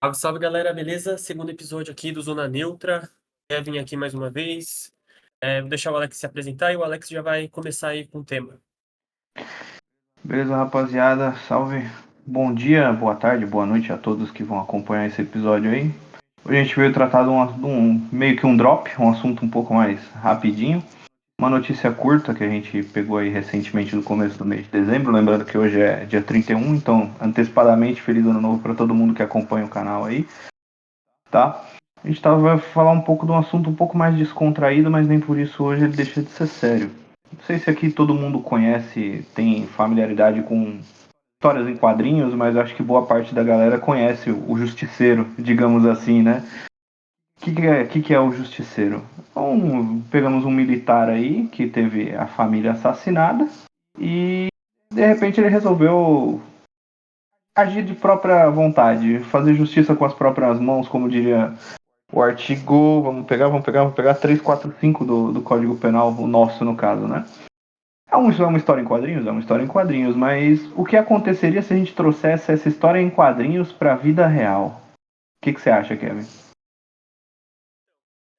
Salve, salve galera, beleza? Segundo episódio aqui do Zona Neutra. Kevin aqui mais uma vez. Vou deixar o Alex se apresentar e o Alex já vai começar aí com o tema. Beleza, rapaziada? Salve. Bom dia, boa tarde, boa noite a todos que vão acompanhar esse episódio aí. Hoje a gente veio tratar de um meio que um drop, um assunto um pouco mais rapidinho. Uma notícia curta que a gente pegou aí recentemente no começo do mês de dezembro. Lembrando que hoje é dia 31, então antecipadamente feliz ano novo para todo mundo que acompanha o canal aí, tá? A gente vai falar um pouco de um assunto um pouco mais descontraído, mas nem por isso hoje ele deixa de ser sério. Não sei se aqui todo mundo conhece, tem familiaridade com histórias em quadrinhos, mas acho que boa parte da galera conhece o Justiceiro, digamos assim, né? O que é o Justiceiro? Então, pegamos um militar aí que teve a família assassinada e de repente ele resolveu agir de própria vontade, fazer justiça com as próprias mãos, como diria o artigo, vamos pegar 345 do Código Penal, o nosso no caso, né? É uma história em quadrinhos? É uma história em quadrinhos, mas o que aconteceria se a gente trouxesse essa história em quadrinhos para a vida real? O que você acha, Kevin?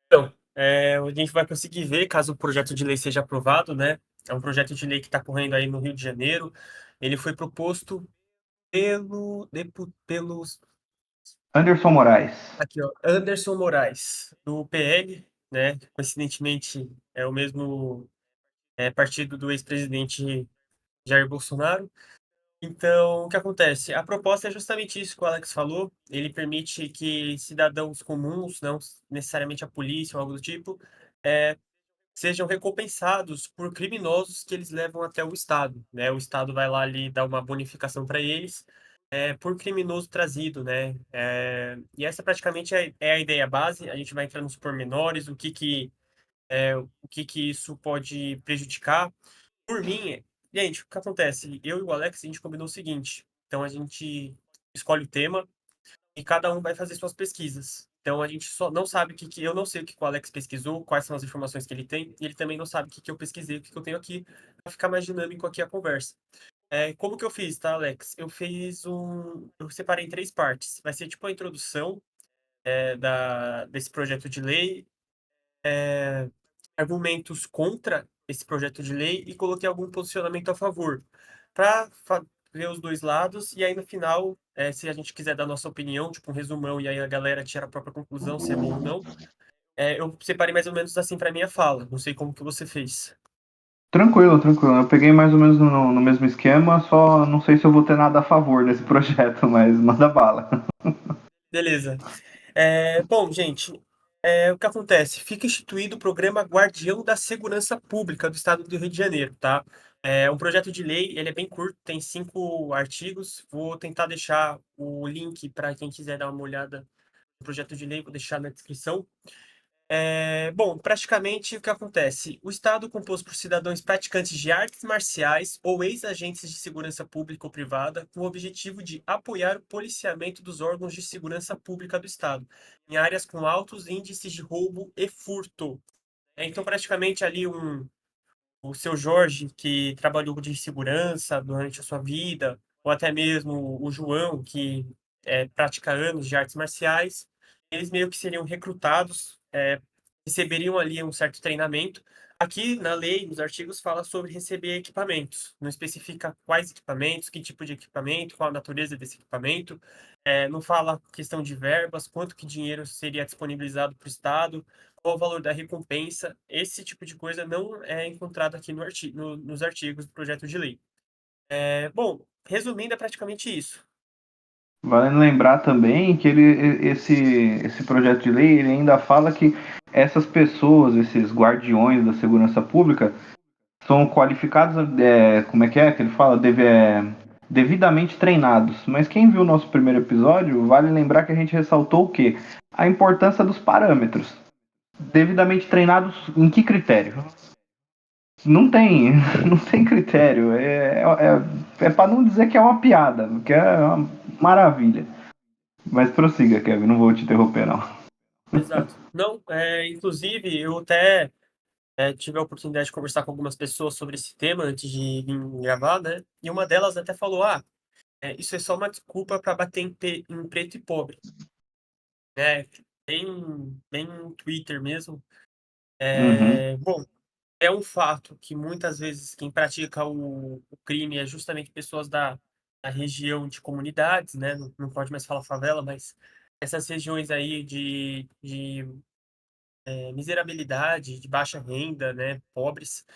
Então, a gente vai conseguir ver, caso o projeto de lei seja aprovado, né? É um projeto de lei que está correndo aí no Rio de Janeiro. Ele foi proposto pelos Anderson Moraes. aqui, ó, Anderson Moraes, do PL, né? Coincidentemente, é o mesmo partido do ex-presidente Jair Bolsonaro. Então, o que acontece? A proposta é justamente isso que o Alex falou. Ele permite que cidadãos comuns, não necessariamente a polícia ou algo do tipo, eh, sejam recompensados por criminosos que eles levam até o Estado, né? O Estado vai lá ali dar uma bonificação para eles, por criminoso trazido, né? E essa praticamente é a ideia base. A gente vai entrar nos pormenores, o que que isso pode prejudicar. Por mim, gente, o que acontece? Eu e o Alex, a gente combinou o seguinte. Então, a gente escolhe o tema e cada um vai fazer suas pesquisas. Então, a gente só não sabe eu não sei o que o Alex pesquisou, quais são as informações que ele tem, e ele também não sabe o que eu pesquisei, o que eu tenho aqui, para ficar mais dinâmico aqui a conversa. Como que eu fiz, tá, Alex? Eu separei em três partes. Vai ser tipo a introdução, desse projeto de lei, argumentos contra esse projeto de lei e coloquei algum posicionamento a favor, para ver os dois lados e aí no final, se a gente quiser dar nossa opinião, tipo um resumão, e aí a galera tira a própria conclusão se é bom ou não, eu separei mais ou menos assim para minha fala. Não sei como que você fez. Tranquilo, tranquilo. Eu peguei mais ou menos no mesmo esquema, só não sei se eu vou ter nada a favor desse projeto, mas manda bala. Beleza. Bom, gente, o que acontece? Fica instituído o programa Guardião da Segurança Pública do Estado do Rio de Janeiro, tá? É um projeto de lei, ele é bem curto, tem 5 artigos. Vou tentar deixar o link para quem quiser dar uma olhada no projeto de lei, vou deixar na descrição. Bom, praticamente o que acontece? O Estado, composto por cidadãos praticantes de artes marciais ou ex-agentes de segurança pública ou privada, com o objetivo de apoiar o policiamento dos órgãos de segurança pública do Estado, em áreas com altos índices de roubo e furto. Então, praticamente ali o seu Jorge, que trabalhou de segurança durante a sua vida, ou até mesmo o João, que pratica anos de artes marciais, eles meio que seriam recrutados, receberiam ali um certo treinamento. Aqui na lei, nos artigos, fala sobre receber equipamentos. Não especifica quais equipamentos, que tipo de equipamento, qual a natureza desse equipamento. Não fala questão de verbas, quanto que dinheiro seria disponibilizado para o Estado, qual o valor da recompensa. Esse tipo de coisa não é encontrado aqui nos artigos do projeto de lei. Bom, resumindo, é praticamente isso. Vale lembrar também que esse projeto de lei ele ainda fala que essas pessoas, esses guardiões da segurança pública, são qualificados, como é que ele fala? Devidamente treinados. Mas quem viu o nosso primeiro episódio, vale lembrar que a gente ressaltou o quê? A importância dos parâmetros. Devidamente treinados em que critério? Não tem, não tem critério. É para não dizer que é uma piada, porque é uma maravilha. Mas prossiga, Kevin, não vou te interromper, não. Exato. Não, inclusive, eu até tive a oportunidade de conversar com algumas pessoas sobre esse tema antes de vir gravar, né? E uma delas até falou: isso é só uma desculpa para bater em preto e pobre. né? Bem Twitter mesmo. Uhum. Bom, é um fato que muitas vezes quem pratica o crime é justamente pessoas da região de comunidades, né? Não pode mais falar favela, mas essas regiões aí de miserabilidade, de baixa renda, né? Pobres.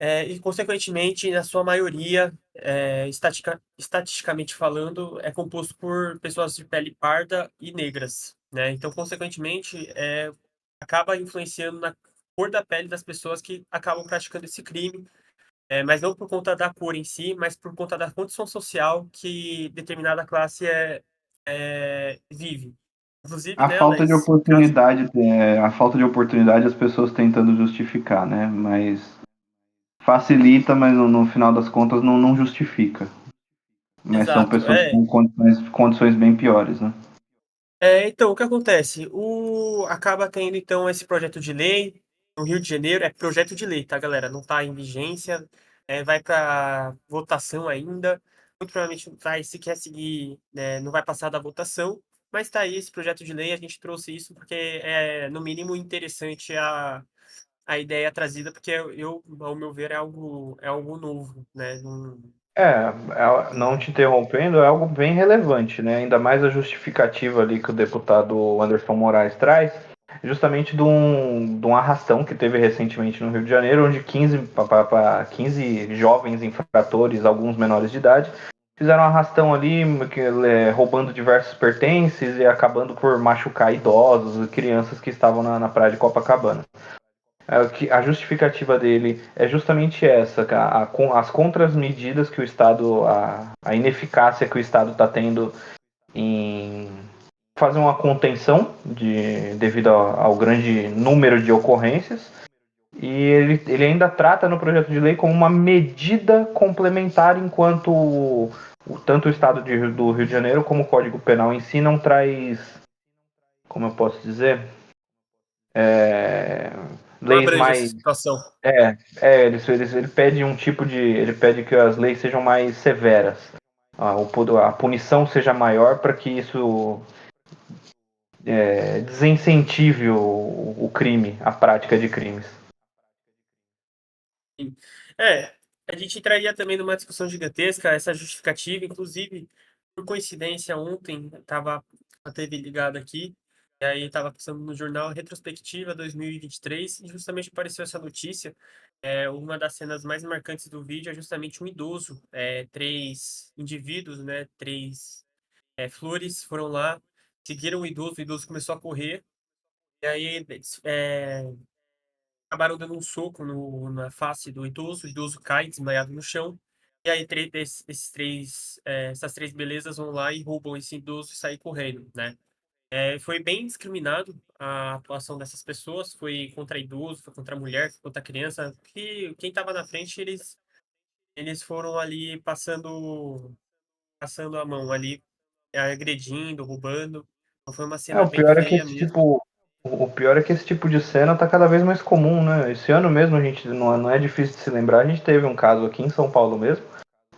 E, consequentemente, na sua maioria, estatisticamente falando, é composto por pessoas de pele parda e negras, né? Então, consequentemente, acaba influenciando na cor da pele das pessoas que acabam praticando esse crime, mas não por conta da cor em si, mas por conta da condição social que determinada classe vive. Inclusive, A né, falta de Alex, caso oportunidade, a falta de oportunidade as pessoas tentando justificar, né? Mas facilita, mas no final das contas não justifica. Mas são exato, pessoas com condições bem piores, né? Então, o que acontece? Acaba tendo, então, esse projeto de lei no Rio de Janeiro, é projeto de lei, tá, galera? Não está em vigência, vai para votação ainda. Muito provavelmente não vai, se quer seguir, né, não vai passar da votação, mas está aí esse projeto de lei, a gente trouxe isso porque é, no mínimo, interessante a ideia trazida, porque ao meu ver, é algo novo, né? Não te interrompendo, é algo bem relevante, né? Ainda mais a justificativa ali que o deputado Anderson Moraes traz, justamente de um arrastão que teve recentemente no Rio de Janeiro, onde 15 jovens infratores, alguns menores de idade, fizeram um arrastão ali, roubando diversos pertences e acabando por machucar idosos e crianças que estavam na praia de Copacabana. A justificativa dele é justamente essa, as contramedidas que o Estado, a ineficácia que o Estado está tendo em fazer uma contenção devido ao grande número de ocorrências. E ele ainda trata no projeto de lei como uma medida complementar, enquanto tanto o Estado do Rio de Janeiro como o Código Penal em si não traz, como eu posso dizer, Não leis abrange essa mais. situação. Ele pede um tipo de. Ele pede que as leis sejam mais severas. A punição seja maior para que isso desincentive o crime, a prática de crimes. Sim. É, a gente entraria também numa discussão gigantesca, essa justificativa, inclusive, por coincidência, ontem estava a TV ligada aqui, e aí estava passando no jornal Retrospectiva 2023, e justamente apareceu essa notícia. Uma das cenas mais marcantes do vídeo é justamente um idoso, três indivíduos, né, três flores foram lá, seguiram o idoso começou a correr, e aí acabaram dando um soco na face do idoso, o idoso cai desmaiado no chão, e aí essas três belezas vão lá e roubam esse idoso e saem correndo, né? Foi bem discriminado a atuação dessas pessoas, foi contra idoso, foi contra mulher, foi contra criança, que quem estava na frente, eles foram ali passando a mão ali, agredindo, roubando, então foi uma cena O bem pior é que feia esse mesmo. tipo. O pior é que esse tipo de cena tá cada vez mais comum, né? Esse ano mesmo a gente não é difícil de se lembrar. A gente teve um caso aqui em São Paulo mesmo,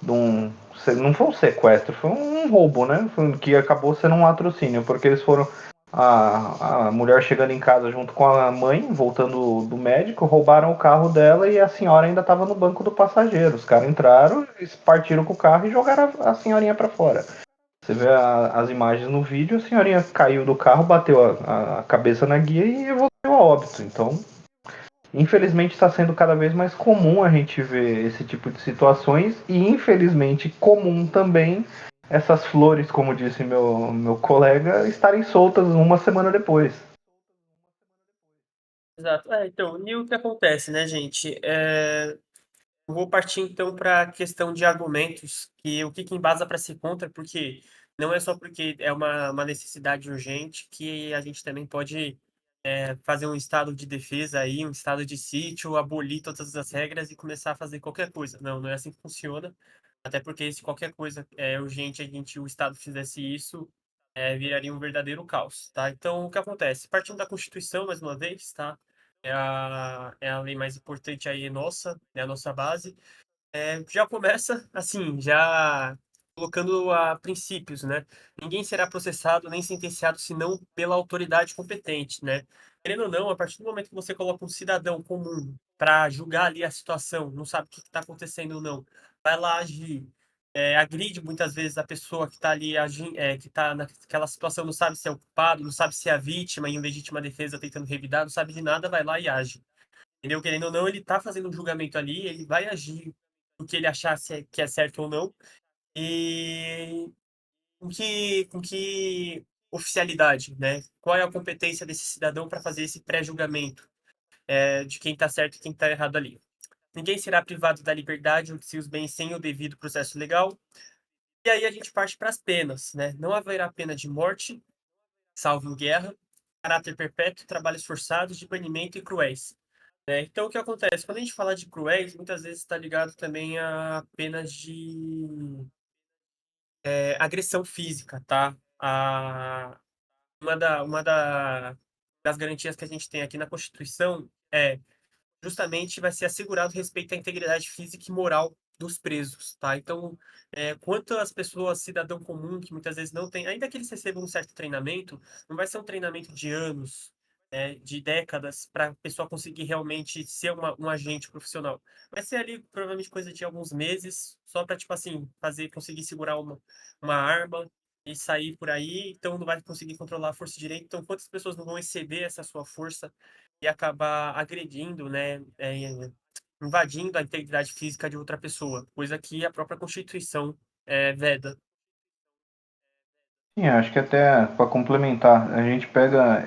de um. Não foi um sequestro, foi um roubo, né? Que acabou sendo um latrocínio, porque eles foram. A mulher chegando em casa junto com a mãe, voltando do médico, roubaram o carro dela e a senhora ainda estava no banco do passageiro. Os caras entraram, eles partiram com o carro e jogaram a senhorinha para fora. Você vê as imagens no vídeo, a senhorinha caiu do carro, bateu a cabeça na guia e evoluiu a óbito. Então, infelizmente está sendo cada vez mais comum a gente ver esse tipo de situações e infelizmente comum também essas flores, como disse meu colega, estarem soltas uma semana depois. Exato. Então, e o que acontece, né, gente? Eu vou partir então para a questão de argumentos, que o que embasa para ser contra, porque não é só porque é uma necessidade urgente que a gente também pode fazer um estado de defesa aí, um estado de sítio, abolir todas as regras e começar a fazer qualquer coisa. Não é assim que funciona. Até porque se qualquer coisa é urgente, o Estado fizesse isso, viraria um verdadeiro caos, tá? Então, o que acontece? Partindo da Constituição, mais uma vez, tá? É a lei mais importante aí nossa, é a nossa base. Já começa assim, já. colocando a princípios, né? Ninguém será processado nem sentenciado senão pela autoridade competente, né? Querendo ou não, a partir do momento que você coloca um cidadão comum para julgar ali a situação, não sabe o que está acontecendo ou não, vai lá agir, agride muitas vezes a pessoa que está ali agindo, que está naquela situação, não sabe se é o culpado, não sabe se é a vítima em legítima defesa tentando revidar, não sabe de nada, vai lá e age. Entendeu? Querendo ou não, ele está fazendo um julgamento ali, ele vai agir o que ele achar que é certo ou não. E com que oficialidade, né? Qual é a competência desse cidadão para fazer esse pré-julgamento, de quem está certo e quem está errado ali? Ninguém será privado da liberdade ou de seus bens sem o devido processo legal. E aí a gente parte para as penas, né? Não haverá pena de morte, salvo em guerra, caráter perpétuo, trabalhos forçados, de banimento e cruéis. Né? Então, o que acontece? Quando a gente fala de cruéis, muitas vezes está ligado também a penas de agressão física, tá? Das garantias que a gente tem aqui na Constituição é justamente vai ser assegurado respeito à integridade física e moral dos presos, tá? Então, quanto às pessoas, cidadão comum, que muitas vezes não tem, ainda que eles recebam um certo treinamento, não vai ser um treinamento de anos, de décadas, para a pessoa conseguir realmente ser um agente profissional. Vai ser ali, provavelmente, coisa de alguns meses, só para, tipo assim, conseguir segurar uma arma e sair por aí, então não vai conseguir controlar a força direito. Então, quantas pessoas não vão exceder essa sua força e acabar agredindo, né, invadindo a integridade física de outra pessoa, coisa que a própria Constituição veda. Sim, acho que até para complementar, a gente pega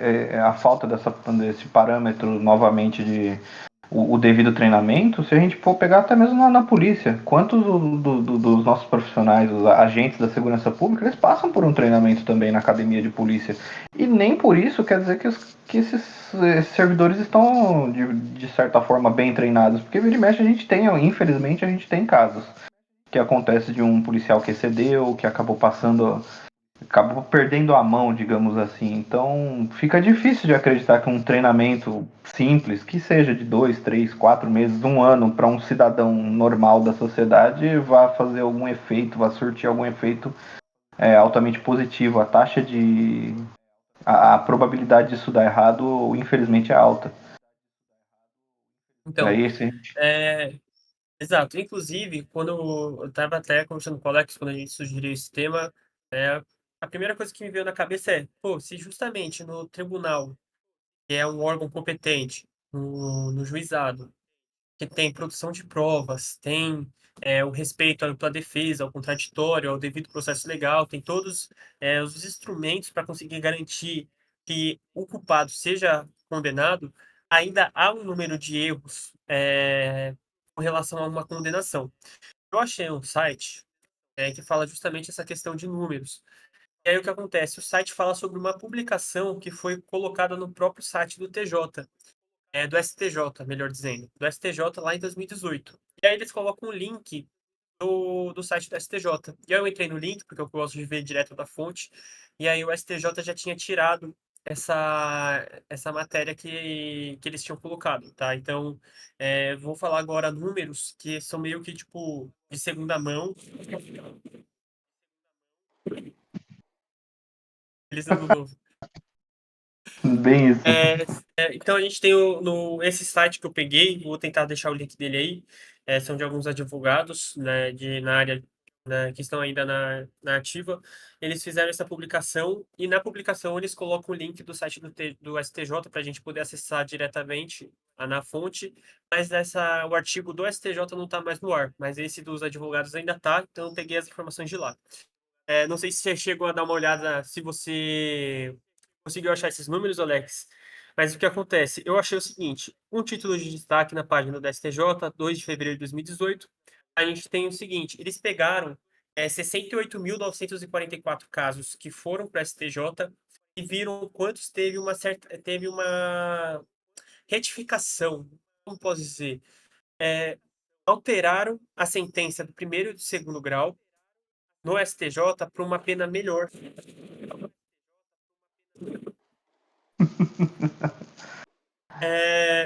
a falta desse parâmetro novamente de o devido treinamento, se a gente for pegar até mesmo na polícia, quantos dos nossos profissionais, os agentes da segurança pública, eles passam por um treinamento também na academia de polícia. E nem por isso quer dizer que esses servidores estão, de certa forma, bem treinados, porque vira e mexe a gente tem, infelizmente, a gente tem casos que acontece de um policial que excedeu, que acabou perdendo a mão, digamos assim. Então fica difícil de acreditar que um treinamento simples, que seja de 2, 3, 4 meses, um ano, para um cidadão normal da sociedade, vá fazer algum efeito, vá surtir algum efeito altamente positivo. A probabilidade disso dar errado, infelizmente, é alta. Então, Daí, sim. é, exato. Inclusive, quando eu estava até conversando com o Alex, quando a gente sugeriu esse tema, a primeira coisa que me veio na cabeça é, pô, se justamente no tribunal, que é um órgão competente, no juizado, que tem produção de provas, tem o respeito à ampla defesa, ao contraditório, ao devido processo legal, tem todos os instrumentos para conseguir garantir que o culpado seja condenado, ainda há um número de erros com relação a uma condenação. Eu achei um site que fala justamente essa questão de números. E aí o que acontece? O site fala sobre uma publicação que foi colocada no próprio site do TJ, do STJ, melhor dizendo, do STJ lá em 2018. E aí eles colocam um link do site do STJ. E aí eu entrei no link, porque eu gosto de ver direto da fonte, e aí o STJ já tinha tirado essa matéria que eles tinham colocado, tá? Então, vou falar agora números que são meio que, tipo, de segunda mão. Feliz ano novo. Bem isso. É, então a gente tem esse site que eu peguei, vou tentar deixar o link dele aí. São de alguns advogados, né, na área, né, que estão ainda na ativa. Eles fizeram essa publicação e na publicação eles colocam o link do site do STJ para a gente poder acessar diretamente na fonte. Mas o artigo do STJ não está mais no ar, mas esse dos advogados ainda está, então eu peguei as informações de lá. Não sei se você chegou a dar uma olhada, se você conseguiu achar esses números, Alex. Mas o que acontece? Eu achei o seguinte: um título de destaque na página da STJ, 2 de fevereiro de 2018, a gente tem o seguinte: eles pegaram 68.944 casos que foram para a STJ e viram quantos teve uma retificação, como posso dizer, alteraram a sentença do primeiro e do segundo grau no STJ para uma pena melhor.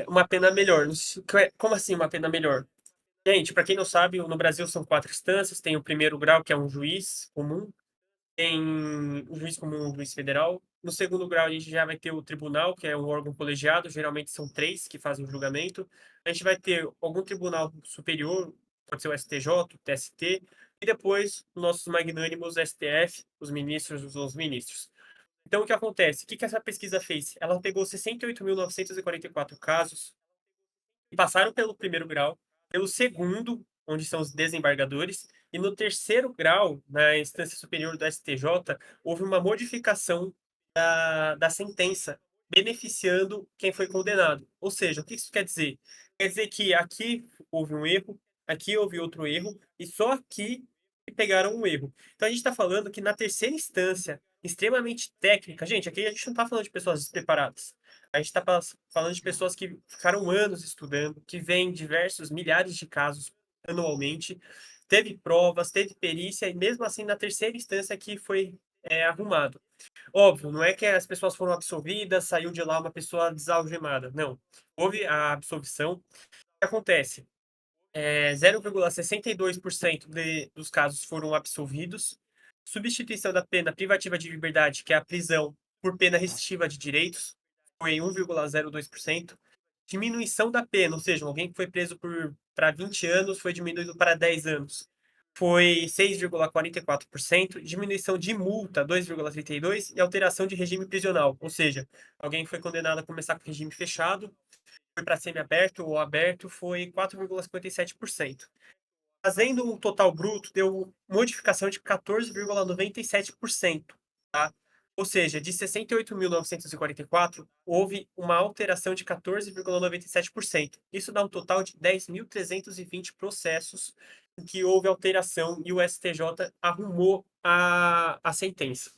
Uma pena melhor. Como assim uma pena melhor? Gente, para quem não sabe, no Brasil são 4 instâncias, tem o primeiro grau, que é um juiz comum, tem o juiz comum, o juiz federal. No segundo grau, a gente já vai ter o tribunal, que é um órgão colegiado, geralmente são 3 que fazem o julgamento. A gente vai ter algum tribunal superior, pode ser o STJ, o TST, e depois os nossos magnânimos STF, os ministros, os ministros. Então, o que acontece? O que essa pesquisa fez? Ela pegou 68.944 casos e passaram pelo primeiro grau, pelo segundo, onde são os desembargadores, e no terceiro grau, na instância superior do STJ, houve uma modificação da sentença, beneficiando quem foi condenado. Ou seja, o que isso quer dizer? Quer dizer que aqui houve um erro, aqui houve outro erro, e só aqui que pegaram um erro. Então a gente está falando que na terceira instância, extremamente técnica, gente, aqui a gente não está falando de pessoas despreparadas. A gente está falando de pessoas que ficaram anos estudando, que veem diversos milhares de casos anualmente, teve provas, teve perícia, e mesmo assim, na terceira instância que foi arrumado. Óbvio, não é que as pessoas foram absolvidas, saiu de lá uma pessoa desalgemada. Não. Houve a absolvição. O que acontece? 0,62% dos casos foram absolvidos. Substituição da pena privativa de liberdade, que é a prisão por pena restritiva de direitos, foi 1,02%. Diminuição da pena, ou seja, alguém que foi preso para 20 anos foi diminuído para 10 anos, foi 6,44%. Diminuição de multa, 2,32%. E alteração de regime prisional, ou seja, alguém que foi condenado a começar com regime fechado foi para semiaberto ou aberto, foi 4,57%. Fazendo um total bruto, deu modificação de 14,97%, tá? Ou seja, de 68.944, houve uma alteração de 14,97%. Isso dá um total de 10.320 processos em que houve alteração e o STJ arrumou a sentença.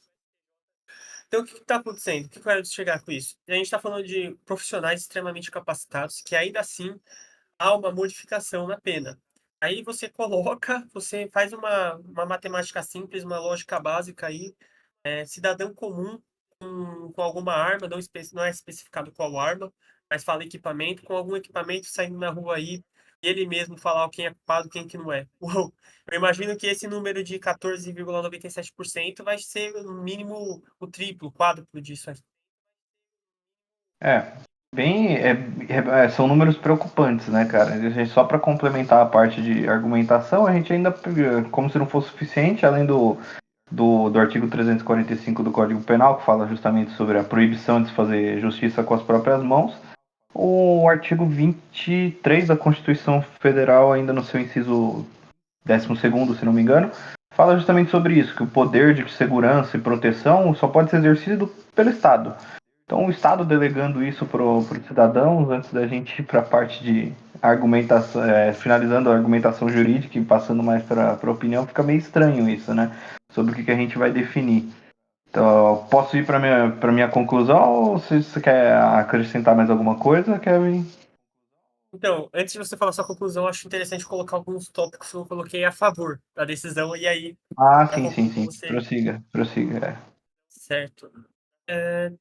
Então, o que está acontecendo? O que eu quero chegar com isso? A gente está falando de profissionais extremamente capacitados que ainda assim há uma modificação na pena. Aí você coloca, você faz uma matemática simples, uma lógica básica aí, cidadão comum com alguma arma, não é especificado qual arma, mas fala equipamento, com algum equipamento saindo na rua aí, e ele mesmo falar quem é culpado, quem que não é. Uou, eu imagino que esse número de 14,97% vai ser no mínimo o triplo, o quádruplo disso aí. É, bem, são números preocupantes, né, cara? Só para complementar a parte de argumentação, a gente ainda, como se não fosse suficiente, além do artigo 345 do Código Penal, que fala justamente sobre a proibição de se fazer justiça com as próprias mãos, o artigo 23 da Constituição Federal, ainda no seu inciso 12º, se não me engano, fala justamente sobre isso, que o poder de segurança e proteção só pode ser exercido pelo Estado. Então, o Estado delegando isso para os cidadãos, antes da gente ir para a parte de argumentação, finalizando a argumentação jurídica e passando mais para a opinião, fica meio estranho isso, né? Sobre o que a gente vai definir. Então, posso ir para minha conclusão ou se você quer acrescentar mais alguma coisa, Kevin? Então, antes de você falar sua conclusão, acho interessante colocar alguns tópicos que eu coloquei a favor da decisão, e aí, Ah, para sim, sim, concluir, sim. você. Prossiga, prossiga. Certo. É,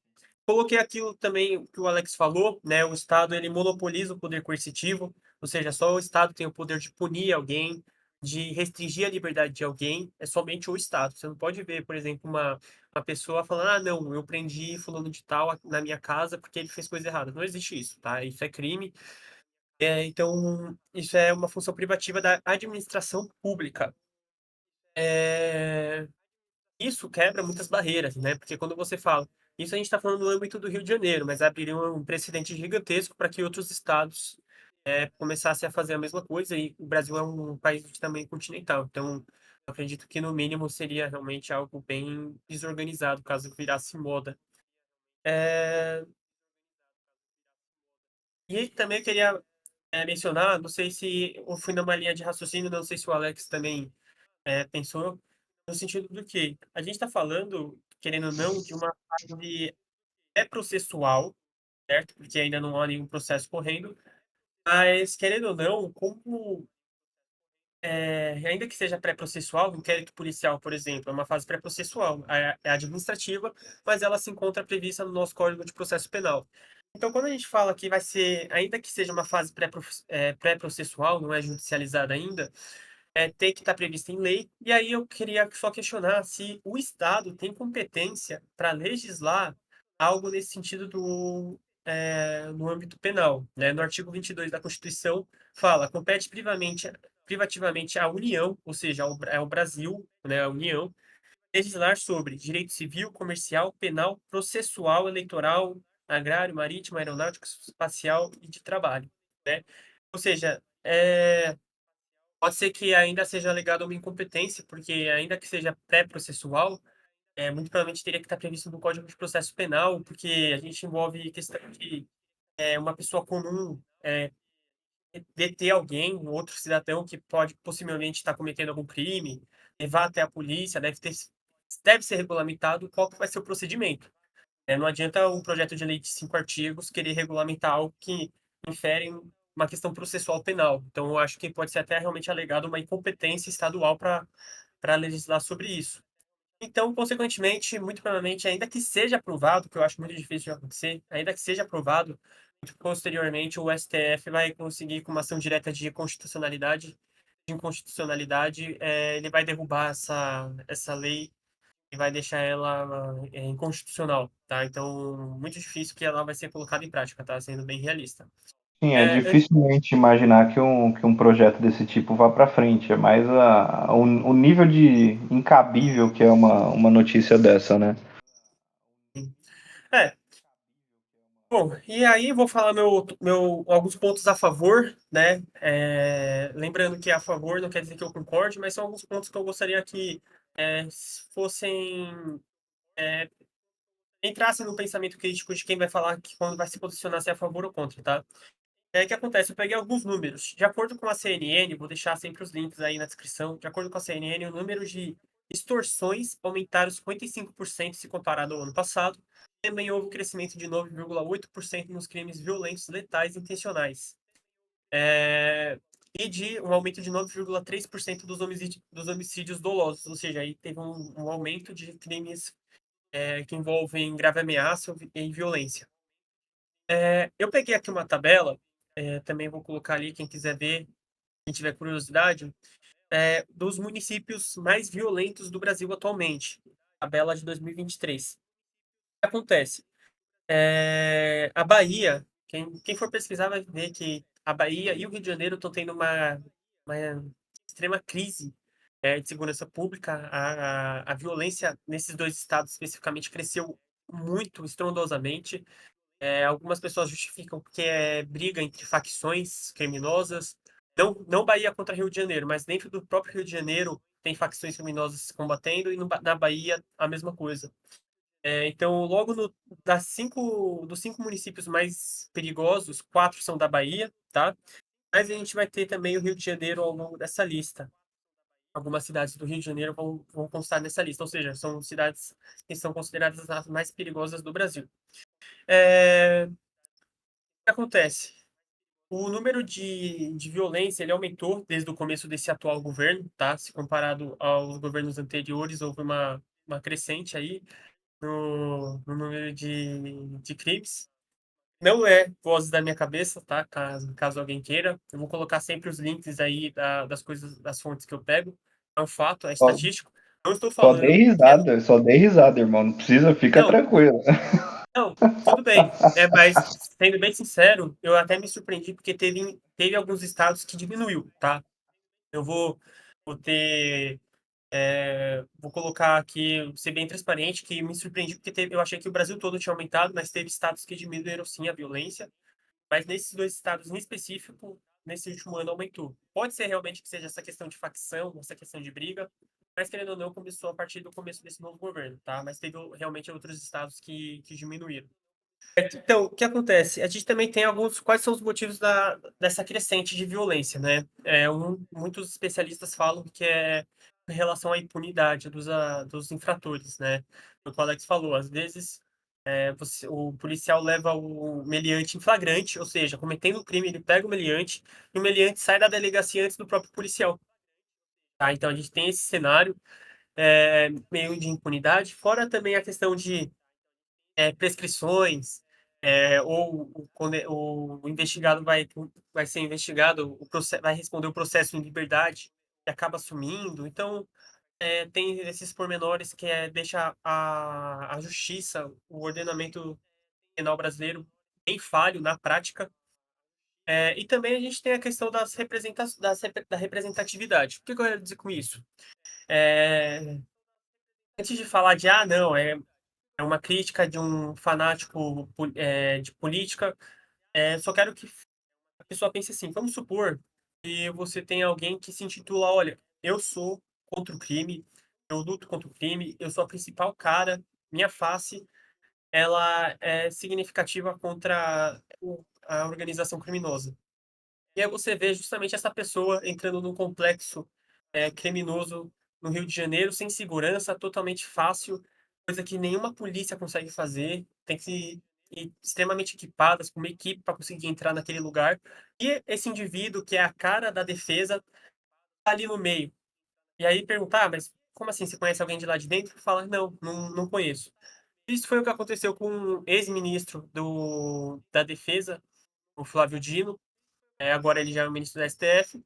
coloquei aquilo também que o Alex falou, né? O Estado ele monopoliza o poder coercitivo, ou seja, só o Estado tem o poder de punir alguém, de restringir a liberdade de alguém, é somente o Estado. Você não pode ver, por exemplo, uma pessoa falando, ah, não, eu prendi fulano de tal na minha casa porque ele fez coisa errada. Não existe isso, tá? Isso é crime. Então, isso é uma função privativa da administração pública. É, isso quebra muitas barreiras, né? Porque quando você fala, isso a gente está falando no âmbito do Rio de Janeiro, mas abriria um precedente gigantesco para que outros estados começassem a fazer a mesma coisa. E o Brasil é um país de tamanho continental, então eu acredito que no mínimo seria realmente algo bem desorganizado caso virasse moda. É, e também eu queria mencionar, não sei se eu fui numa linha de raciocínio, não sei se o Alex também pensou, no sentido do que a gente está falando, querendo ou não, de uma fase processual, certo? Porque ainda não há nenhum processo correndo, mas querendo ou não, como ainda que seja pré-processual, o inquérito policial, por exemplo, é uma fase pré-processual, é administrativa, mas ela se encontra prevista no nosso Código de Processo Penal. Então, quando a gente fala que vai ser, ainda que seja uma fase pré-processual, não é judicializada ainda, tem que estar previsto em lei. E aí eu queria só questionar se o Estado tem competência para legislar algo nesse sentido no âmbito penal, né? No artigo 22 da Constituição fala, compete privativamente à União, ou seja, ao Brasil, né, a União, legislar sobre direito civil, comercial, penal, processual, eleitoral, agrário, marítimo, aeronáutico, espacial e de trabalho, né? Ou seja, pode ser que ainda seja alegado uma incompetência, porque ainda que seja pré-processual, muito provavelmente teria que estar previsto no Código de Processo Penal, porque a gente envolve questão de uma pessoa comum deter alguém, um outro cidadão que pode possivelmente estar cometendo algum crime, levar até a polícia, deve ser regulamentado qual que vai ser o procedimento. Não adianta um projeto de lei de 5 artigos querer regulamentar algo que infere uma questão processual penal. Então, eu acho que pode ser até realmente alegado uma incompetência estadual para legislar sobre isso. Então, consequentemente, muito provavelmente, ainda que seja aprovado, que eu acho muito difícil de acontecer, ainda que seja aprovado, muito posteriormente o STF vai conseguir, com uma ação direta de inconstitucionalidade, ele vai derrubar essa lei e vai deixar ela inconstitucional, tá? Então, muito difícil que ela vai ser colocada em prática, tá? Sendo bem realista. Sim, é É, dificilmente imaginar que um projeto desse tipo vá para frente. É mais o nível de incabível que é uma notícia dessa, né? é, bom, e aí vou falar alguns pontos a favor, né? Lembrando que a favor não quer dizer que eu concorde, mas são alguns pontos que eu gostaria que fossem entrassem no pensamento crítico de quem vai falar que quando vai se posicionar se é a favor ou contra, tá? O que acontece? Eu peguei alguns números. De acordo com a CNN, vou deixar sempre os links aí na descrição. De acordo com a CNN, o número de extorsões aumentaram 55% se comparado ao ano passado. Também houve um crescimento de 9,8% nos crimes violentos, letais e intencionais. E de um aumento de 9,3% dos homicídios dolosos. Ou seja, aí teve um aumento de crimes que envolvem grave ameaça e violência. Eu peguei aqui uma tabela, também vou colocar ali, quem quiser ver, quem tiver curiosidade, dos municípios mais violentos do Brasil atualmente. Tabela de 2023. O que acontece? A Bahia, quem for pesquisar vai ver que a Bahia e o Rio de Janeiro estão tendo uma extrema crise de segurança pública. A violência nesses dois estados especificamente cresceu muito estrondosamente. Algumas pessoas justificam que é briga entre facções criminosas. Não Bahia contra Rio de Janeiro, mas dentro do próprio Rio de Janeiro tem facções criminosas se combatendo e na Bahia a mesma coisa. Então, logo dos 5 municípios mais perigosos, 4 são da Bahia, tá? Mas a gente vai ter também o Rio de Janeiro ao longo dessa lista. Algumas cidades do Rio de Janeiro vão constar nessa lista, ou seja, são cidades que são consideradas as mais perigosas do Brasil. O que acontece? O número de violência ele aumentou desde o começo desse atual governo, tá? Se comparado aos governos anteriores, houve uma crescente aí no número de crimes. Não é vozes da minha cabeça, tá? Caso alguém queira. Eu vou colocar sempre os links aí das coisas, das fontes que eu pego. É um fato, é Só, estatístico. Não estou falando só dei risada, irmão. Não precisa, fica Não, tranquilo. não, tudo bem. Mas, sendo bem sincero, eu até me surpreendi porque teve alguns estados que diminuiu, tá? Eu vou ter. Vou colocar aqui, ser bem transparente, que me surpreendi porque eu achei que o Brasil todo tinha aumentado, mas teve estados que diminuíram sim a violência. Mas nesses dois estados em específico, nesse último ano aumentou. Pode ser realmente que seja essa questão de facção, essa questão de briga, mas querendo ou não, começou a partir do começo desse novo governo, tá? Mas teve realmente outros estados que diminuíram. Então, o que acontece? A gente também tem alguns. Quais são os motivos dessa crescente de violência, né? Muitos especialistas falam que é em relação à impunidade dos infratores, né? O que o Alex falou, às vezes o policial leva o meliante em flagrante, ou seja, cometendo o crime, ele pega o meliante e o meliante sai da delegacia antes do próprio policial. Tá? Então, a gente tem esse cenário meio de impunidade, fora também a questão de prescrições, ou o investigado vai ser investigado, vai responder o processo em liberdade e acaba sumindo. Então, tem esses pormenores que deixa a justiça, o ordenamento penal brasileiro bem falho na prática. E também a gente tem a questão da representatividade. O que eu quero dizer com isso? É, Antes de falar de, não, é uma crítica de um fanático de política, só quero que a pessoa pense assim: vamos supor que você tem alguém que se intitula, olha, eu sou contra o crime, eu luto contra o crime, eu sou a principal cara, minha face, ela é significativa contra a organização criminosa. E aí você vê justamente essa pessoa entrando num complexo criminoso no Rio de Janeiro, sem segurança, totalmente fácil, coisa que nenhuma polícia consegue fazer, tem que ir extremamente equipadas, com uma equipe para conseguir entrar naquele lugar. E esse indivíduo, que é a cara da defesa, tá ali no meio. E aí perguntar, mas como assim, você conhece alguém de lá de dentro? Fala, não, não conheço. Isso foi o que aconteceu com o ex-ministro da Defesa, o Flávio Dino, agora ele já é o ministro do STF.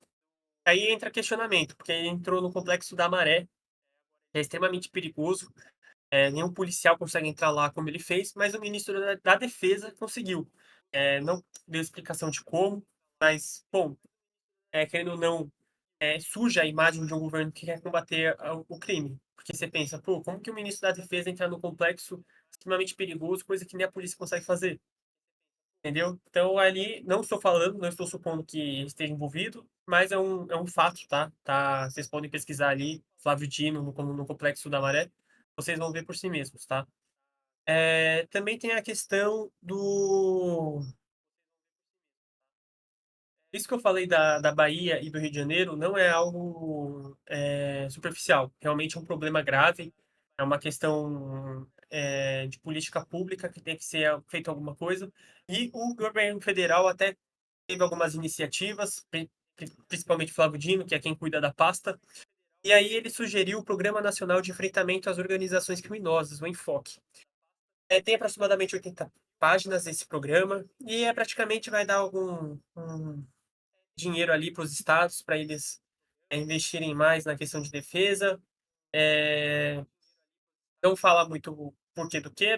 Aí entra questionamento, porque ele entrou no complexo da Maré, que é extremamente perigoso. Nenhum policial consegue entrar lá como ele fez, mas o ministro da Defesa conseguiu. Não deu explicação de como, mas, bom, querendo ou não, suja a imagem de um governo que quer combater o crime. Porque você pensa, pô, como que o ministro da Defesa entra no complexo extremamente perigoso, coisa que nem a polícia consegue fazer? Entendeu? Então, ali, não estou falando, não estou supondo que esteja envolvido, mas é um fato, tá? Vocês podem pesquisar ali, Flávio Dino, no Complexo da Maré, vocês vão ver por si mesmos, tá? Também tem a questão do. Isso que eu falei da Bahia e do Rio de Janeiro não é algo superficial. Realmente é um problema grave, é uma questão de política pública que tem que ser feita alguma coisa. E o governo federal até teve algumas iniciativas, principalmente Flávio Dino, que é quem cuida da pasta. E aí ele sugeriu o Programa Nacional de Enfrentamento às Organizações Criminosas, o Enfoque. Tem aproximadamente 80 páginas esse programa e praticamente vai dar algum dinheiro ali para os estados, para eles investirem mais na questão de defesa. É, não fala muito o porquê do que, é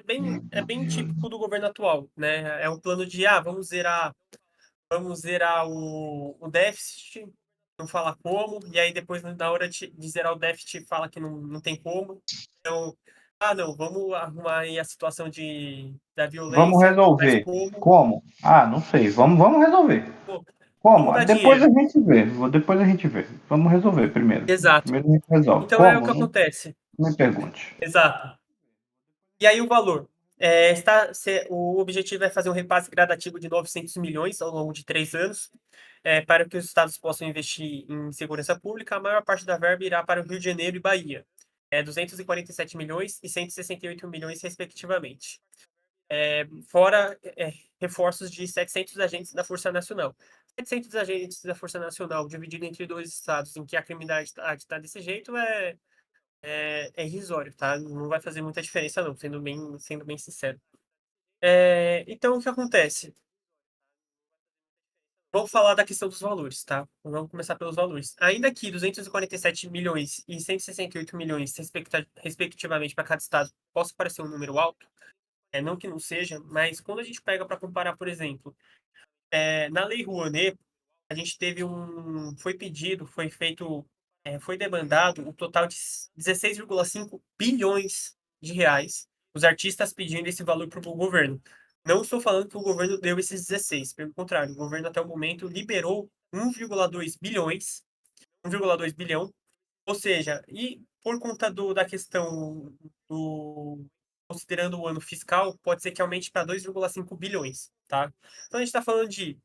bem típico do governo atual, né? É um plano de, vamos zerar o déficit, não fala como, e aí depois, na hora de zerar o déficit, fala que não tem como. Então, não, vamos arrumar aí a situação da Vamos violência, mas resolver. como? Como? Ah, não sei. Vamos resolver. Pô, Como? vamos dar Depois a dinheiro. gente vê. Depois a gente vê. Vamos resolver primeiro. Exato. Primeiro a gente resolve. Então é o Como? que Não acontece. me pergunte. Exato. E aí o valor? O objetivo é fazer um repasse gradativo de 900 milhões ao longo de 3 anos, para que os estados possam investir em segurança pública. A maior parte da verba irá para o Rio de Janeiro e Bahia, 247 milhões e 168 milhões, respectivamente. Fora reforços de 700 agentes da Força Nacional. 700 agentes da Força Nacional dividido entre dois estados em que a criminalidade está desse jeito é irrisório, tá? Não vai fazer muita diferença, não, sendo bem sincero. Então, o que acontece? Vamos falar da questão dos valores, tá? Vamos começar pelos valores. Ainda que 247 milhões e 168 milhões, respectivamente, para cada estado, possa parecer um número alto, não que não seja, mas quando a gente pega para comparar, por exemplo, na Lei Rouanet, a gente teve foi pedido, foi feito, foi demandado um total de 16,5 bilhões de reais. Os artistas pedindo esse valor para o governo. Não estou falando que o governo deu esses 16, pelo contrário, o governo até o momento liberou 1,2 bilhões, 1,2 bilhão, ou seja, e por conta da questão do. Considerando o ano fiscal, pode ser que aumente para 2,5 bilhões, tá? Então a gente está falando de.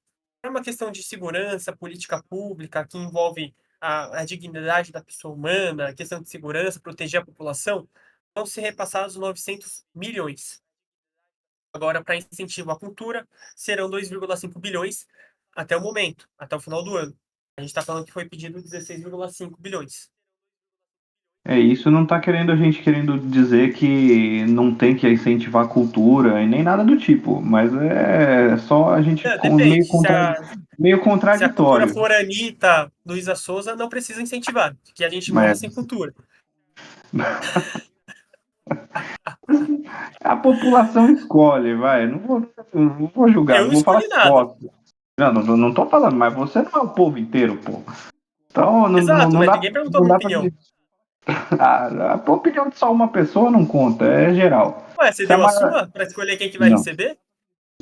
É uma questão de segurança, política pública, que envolve a dignidade da pessoa humana, a questão de segurança, proteger a população, vão ser repassados 900 milhões. Agora, para incentivo à cultura, serão 2,5 bilhões até o momento, até o final do ano. A gente está falando que foi pedido 16,5 bilhões. Isso não tá querendo a gente querendo dizer que não tem que incentivar a cultura e nem nada do tipo, mas é só a gente Depende. meio Se a cultura contraditório. for Anitta, Luísa Souza, não precisa incentivar, porque a gente morre sem Mas cultura. a população escolhe, vai. Não vou julgar, Eu não não vou falar escolhi que nada. posso. Não tô falando, mas você não é o povo inteiro, pô. Então Exato, mas ninguém perguntou a não minha dá pra opinião. dizer. A opinião de só uma pessoa não conta, é geral. Ué, você Se a deu a maior... sua para escolher quem que vai Não. receber?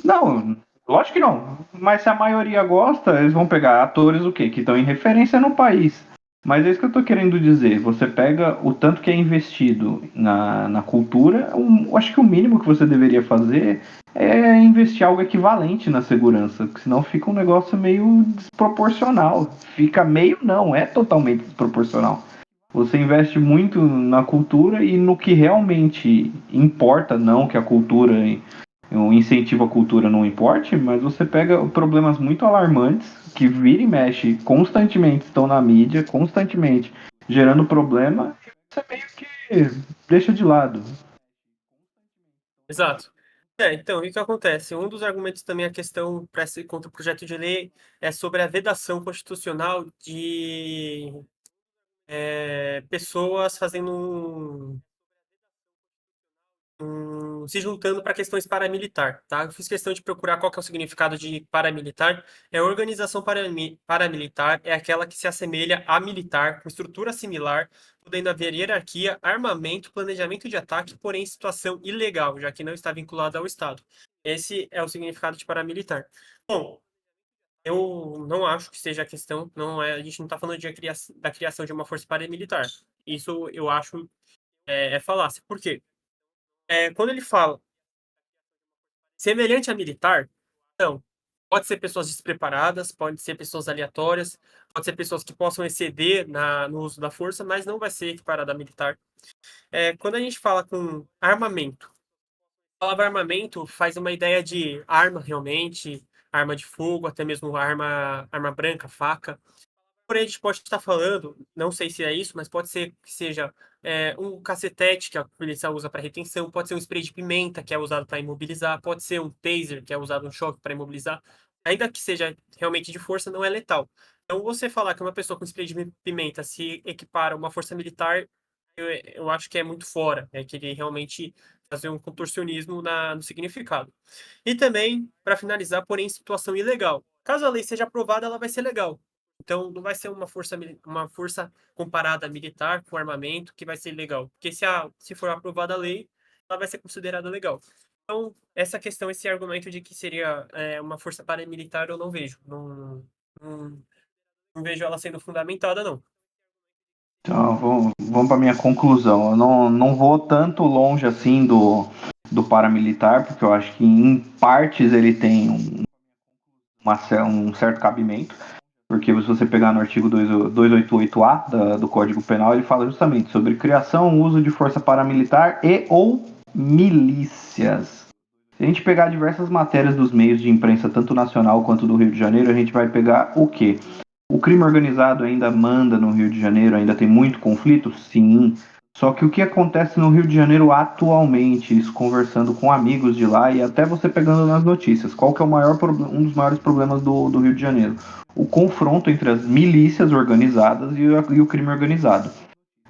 Não, lógico que não. Mas se a maioria gosta, eles vão pegar atores o quê? Que estão em referência no país. Mas é isso que eu tô querendo dizer. Você pega o tanto que é investido na cultura, eu acho que o mínimo que você deveria fazer é investir algo equivalente na segurança, porque senão fica um negócio meio desproporcional. Fica meio não, é totalmente desproporcional. Você investe muito na cultura e no que realmente importa, não que a cultura o incentivo à cultura não importe, mas você pega problemas muito alarmantes que vira e mexe constantemente, estão na mídia, constantemente gerando problema, e você meio que deixa de lado. Exato. Então, o que que acontece? Um dos argumentos também, a questão para esse contra o projeto de lei, é sobre a vedação constitucional de pessoas fazendo se juntando para questões paramilitar, tá? Eu fiz questão de procurar qual que é o significado de paramilitar. É organização paramilitar, é aquela que se assemelha a militar, com estrutura similar, podendo haver hierarquia, armamento, planejamento de ataque, porém em situação ilegal, já que não está vinculada ao Estado. Esse é o significado de paramilitar. Bom, eu não acho que seja a questão, não é, a gente não está falando da criação de uma força paramilitar. Isso eu acho é falácia. Por quê? Quando ele fala semelhante a militar, não. Pode ser pessoas despreparadas, pode ser pessoas aleatórias, pode ser pessoas que possam exceder no uso da força, mas não vai ser equiparada a militar. Quando a gente fala com armamento, a palavra armamento faz uma ideia de arma realmente, arma de fogo, até mesmo arma branca, faca. Porém, a gente pode estar falando, não sei se é isso, mas pode ser que seja um cacetete que a polícia usa para retenção, pode ser um spray de pimenta que é usado para imobilizar, pode ser um taser que é usado um choque para imobilizar. Ainda que seja realmente de força, não é letal. Então, você falar que uma pessoa com spray de pimenta se equipara a uma força militar, eu acho que é muito fora. É querer realmente fazer um contorcionismo no significado. E também, para finalizar, porém, em situação ilegal. Caso a lei seja aprovada, ela vai ser legal. Então, não vai ser uma força comparada militar com armamento que vai ser legal. Porque se for aprovada a lei, ela vai ser considerada legal. Então, essa questão, esse argumento de que seria uma força paramilitar, eu não vejo. Não, não vejo ela sendo fundamentada, não. Então, vamos para minha conclusão. Eu não vou tanto longe assim do paramilitar, porque eu acho que em partes ele tem um certo cabimento. Porque se você pegar no artigo 288-A do Código Penal, ele fala justamente sobre criação, uso de força paramilitar e ou milícias. Se a gente pegar diversas matérias dos meios de imprensa, tanto nacional quanto do Rio de Janeiro, a gente vai pegar o quê? O crime organizado ainda manda no Rio de Janeiro, ainda tem muito conflito? Sim. Só que o que acontece no Rio de Janeiro atualmente, isso conversando com amigos de lá e até você pegando nas notícias, qual que é um dos maiores problemas do Rio de Janeiro? O confronto entre as milícias organizadas e o crime organizado.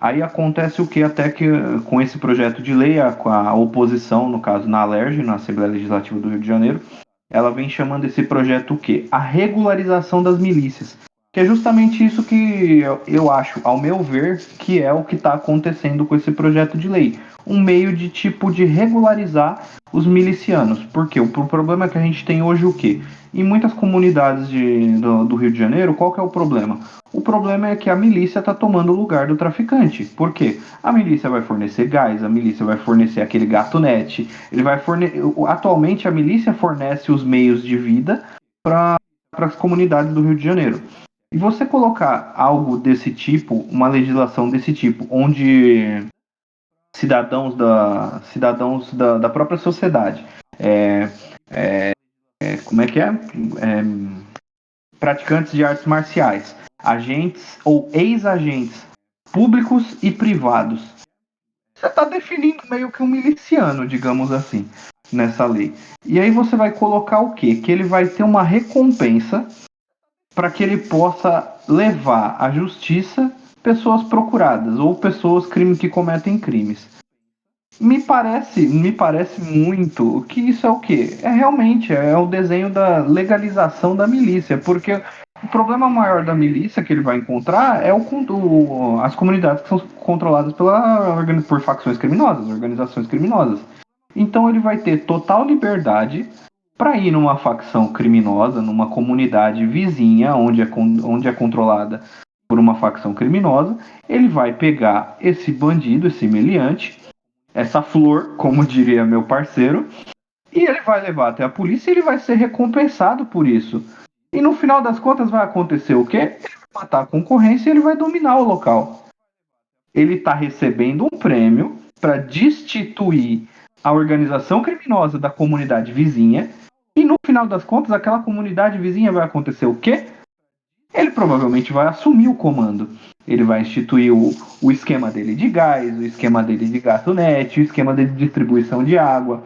Aí acontece o que até que com esse projeto de lei, com a oposição, no caso na Alerj, na Assembleia Legislativa do Rio de Janeiro, ela vem chamando esse projeto o quê? A regularização das milícias. Que é justamente isso que eu acho, ao meu ver, que é o que está acontecendo com esse projeto de lei. Um meio de tipo de regularizar os milicianos. Porque o problema é que a gente tem hoje o quê? Em muitas comunidades do Rio de Janeiro, qual que é o problema? O problema é que a milícia está tomando o lugar do traficante. Por quê? A milícia vai fornecer gás, a milícia vai fornecer aquele gato net, atualmente a milícia fornece os meios de vida para as comunidades do Rio de Janeiro. E você colocar algo desse tipo, uma legislação desse tipo, onde cidadãos da própria sociedade, é, como é que é? Praticantes de artes marciais, agentes ou ex-agentes públicos e privados. Você está definindo meio que um miliciano, digamos assim, nessa lei. E aí você vai colocar o quê? Que ele vai ter uma recompensa para que ele possa levar à justiça pessoas procuradas ou pessoas que cometem crimes. Me parece muito que isso é o quê? É realmente o desenho da legalização da milícia, porque o problema maior da milícia que ele vai encontrar é as comunidades que são controladas por facções criminosas, organizações criminosas. Então ele vai ter total liberdade para ir numa facção criminosa, numa comunidade vizinha, onde é controlada por uma facção criminosa. Ele vai pegar esse bandido, esse meliante, essa flor, como diria meu parceiro, e ele vai levar até a polícia e ele vai ser recompensado por isso. E no final das contas vai acontecer o quê? Ele vai matar a concorrência e ele vai dominar o local. Ele está recebendo um prêmio para destituir a organização criminosa da comunidade vizinha. E no final das contas, aquela comunidade vizinha vai acontecer o quê? Ele provavelmente vai assumir o comando. Ele vai instituir o esquema dele de gás, o esquema dele de gatonete, o esquema dele de distribuição de água,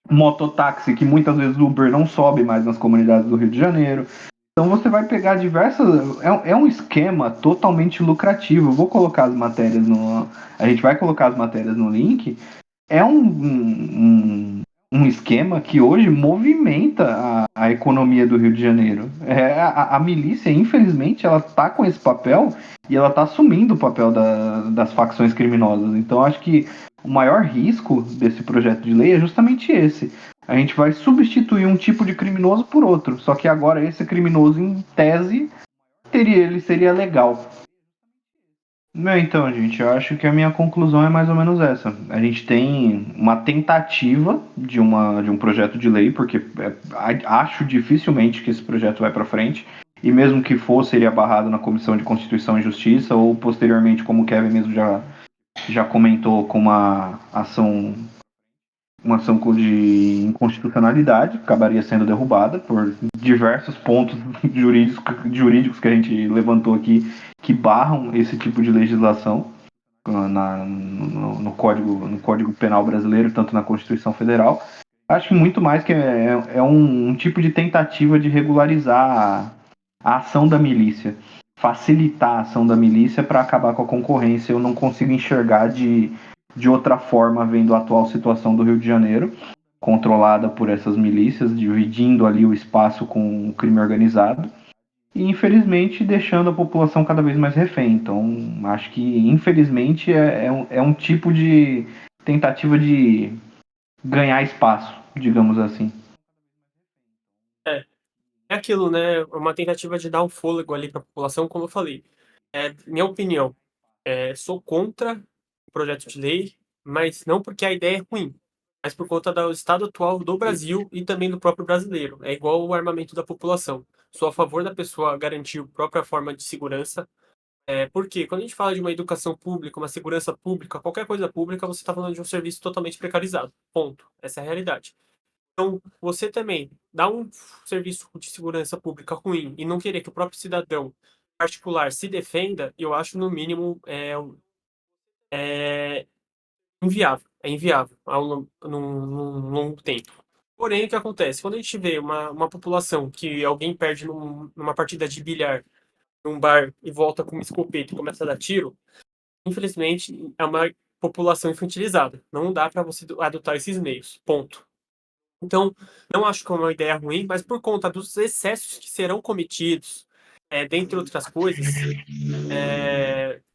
mototáxi, que muitas vezes o Uber não sobe mais nas comunidades do Rio de Janeiro. Então você vai pegar diversas. É um esquema totalmente lucrativo. Eu vou colocar as matérias no. A gente vai colocar as matérias no link. É um esquema que hoje movimenta a economia do Rio de Janeiro. A milícia, infelizmente, ela está com esse papel e ela está assumindo o papel das facções criminosas. Então, acho que o maior risco desse projeto de lei é justamente esse. A gente vai substituir um tipo de criminoso por outro. Só que agora esse criminoso, em tese, ele seria legal. Então, gente, eu acho que a minha conclusão é mais ou menos essa. A gente tem uma tentativa de um projeto de lei, porque acho dificilmente que esse projeto vai para frente, e mesmo que for, seria barrado na Comissão de Constituição e Justiça, ou posteriormente, como o Kevin mesmo já comentou, com uma ação de inconstitucionalidade, acabaria sendo derrubada por diversos pontos jurídicos que a gente levantou aqui que barram esse tipo de legislação no Código Penal brasileiro, tanto na Constituição Federal. Acho que muito mais que é um tipo de tentativa de regularizar a ação da milícia, facilitar a ação da milícia para acabar com a concorrência. Eu não consigo enxergar de outra forma, vendo a atual situação do Rio de Janeiro, controlada por essas milícias, dividindo ali o espaço com o crime organizado e, infelizmente, deixando a população cada vez mais refém. Então, acho que, infelizmente, é um tipo de tentativa de ganhar espaço, digamos assim. É, é aquilo, né? É uma tentativa de dar um fôlego ali para a população, como eu falei. Minha opinião, sou contra o projeto de lei, mas não porque a ideia é ruim, mas por conta do estado atual do Brasil e também do próprio brasileiro. É igual o armamento da população. Sou a favor da pessoa garantir a própria forma de segurança. Porque quando a gente fala de uma educação pública, uma segurança pública, qualquer coisa pública, você está falando de um serviço totalmente precarizado. Ponto. Essa é a realidade. Então, você também dá um serviço de segurança pública ruim e não querer que o próprio cidadão particular se defenda, eu acho, no mínimo, é inviável. É inviável num longo tempo. Porém, o que acontece? Quando a gente vê uma população que alguém perde numa partida de bilhar num bar e volta com uma escopeta e começa a dar tiro, infelizmente, é uma população infantilizada. Não dá para você adotar esses meios. Ponto. Então, não acho que é uma ideia ruim, mas por conta dos excessos que serão cometidos, dentre outras coisas,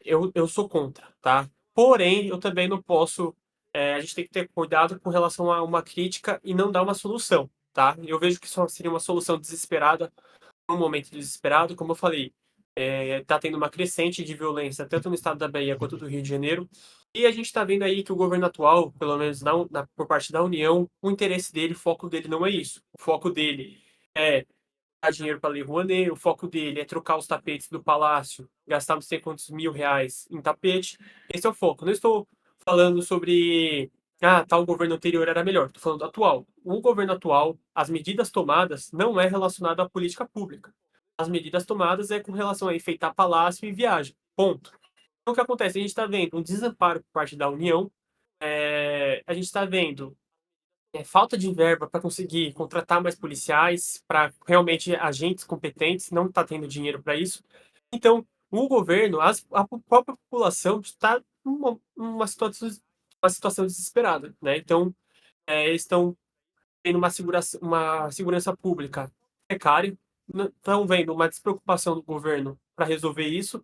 eu sou contra, tá? Porém, eu também não posso. A gente tem que ter cuidado com relação a uma crítica e não dar uma solução, tá? Eu vejo que só seria uma solução desesperada, num momento desesperado, como eu falei. Tá tendo uma crescente de violência, tanto no estado da Bahia quanto do Rio de Janeiro. E a gente está vendo aí que o governo atual, pelo menos por parte da União, o interesse dele, o foco dele não é isso. O foco dele é dar dinheiro para a Lei Rouanet, o foco dele é trocar os tapetes do palácio, gastar não sei quantos mil reais em tapete. Esse é o foco. Não estou falando sobre tal governo anterior era melhor. Estou falando do atual. O governo atual, as medidas tomadas não é relacionado à política pública. As medidas tomadas é com relação a enfeitar palácio e viagem. Ponto. Então, o que acontece? A gente está vendo um desamparo por parte da União, a gente está vendo falta de verba para conseguir contratar mais policiais, para realmente agentes competentes, não está tendo dinheiro para isso. Então, o governo, a própria população está uma situação desesperada, né? Então, eles estão tendo uma segurança pública precária, estão vendo uma despreocupação do governo para resolver isso,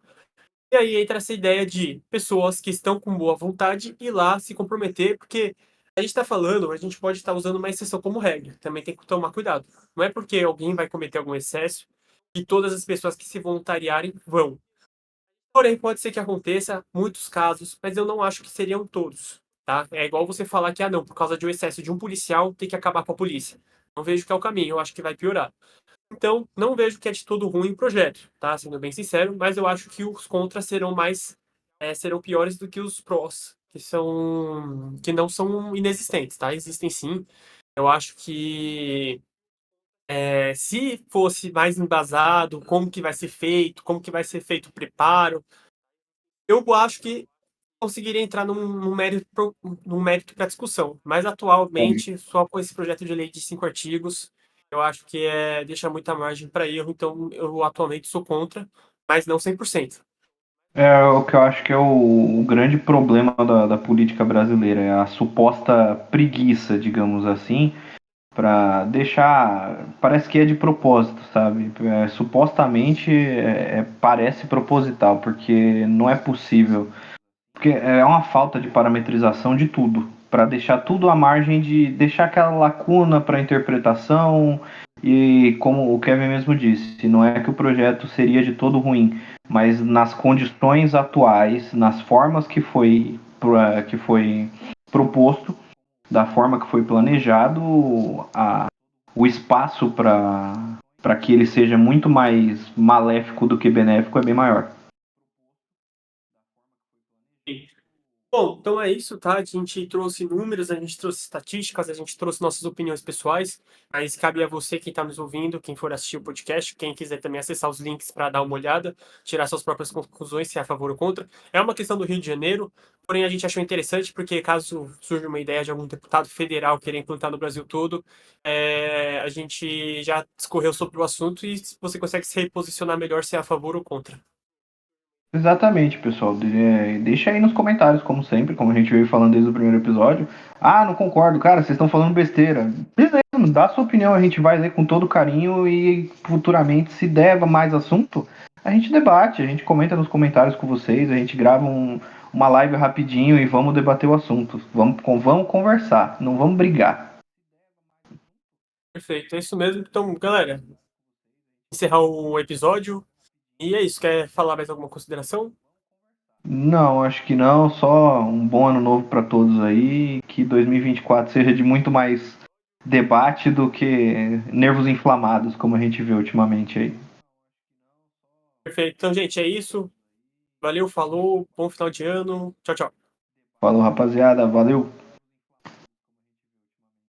e aí entra essa ideia de pessoas que estão com boa vontade ir lá se comprometer, porque a gente está falando, a gente pode estar usando uma exceção como regra, também tem que tomar cuidado. Não é porque alguém vai cometer algum excesso que todas as pessoas que se voluntariarem vão. Porém, pode ser que aconteça muitos casos, mas eu não acho que seriam todos, tá? É igual você falar que, ah, não, por causa de um excesso de um policial, tem que acabar com a polícia. Não vejo que é o caminho, eu acho que vai piorar. Então, não vejo que é de todo ruim o projeto, tá? Sendo bem sincero, mas eu acho que os contras serão serão piores do que os prós, que não são inexistentes, tá? Existem sim. Eu acho que se fosse mais embasado, como que vai ser feito, como que vai ser feito o preparo, eu acho que conseguiria entrar num mérito para discussão. Mas atualmente, só com esse projeto de lei de 5 artigos, eu acho que deixa muita margem para erro, então eu atualmente sou contra, mas não 100%. É o que eu acho que é o grande problema da política brasileira, é a suposta preguiça, digamos assim, para deixar. Parece que é de propósito, sabe? Supostamente parece proposital, porque não é possível. Porque é uma falta de parametrização de tudo, para deixar tudo à margem de deixar aquela lacuna para interpretação. E como o Kevin mesmo disse, não é que o projeto seria de todo ruim, mas nas condições atuais, nas formas que foi proposto, da forma que foi planejado, o espaço para que ele seja muito mais maléfico do que benéfico é bem maior. Bom, então é isso, tá? A gente trouxe números, a gente trouxe estatísticas, a gente trouxe nossas opiniões pessoais, mas cabe a você, quem está nos ouvindo, quem for assistir o podcast, quem quiser também acessar os links para dar uma olhada, tirar suas próprias conclusões, se é a favor ou contra. É uma questão do Rio de Janeiro, porém a gente achou interessante porque caso surja uma ideia de algum deputado federal querer implantar no Brasil todo, a gente já discorreu sobre o assunto e você consegue se reposicionar melhor se é a favor ou contra. Exatamente, pessoal. Deixa aí nos comentários, como sempre, como a gente veio falando desde o primeiro episódio. Ah, não concordo, cara, vocês estão falando besteira. Beleza, dá a sua opinião, a gente vai ler com todo carinho e futuramente, se der mais assunto, a gente debate, a gente comenta nos comentários com vocês, a gente grava uma live rapidinho e vamos debater o assunto. Vamos conversar, não vamos brigar. Perfeito, é isso mesmo. Então, galera, encerrar o episódio. E é isso. Quer falar mais alguma consideração? Não, acho que não. Só um bom ano novo para todos aí. Que 2024 seja de muito mais debate do que nervos inflamados, como a gente vê ultimamente aí. Perfeito. Então, gente, é isso. Valeu, falou. Bom final de ano. Tchau, tchau. Falou, rapaziada. Valeu.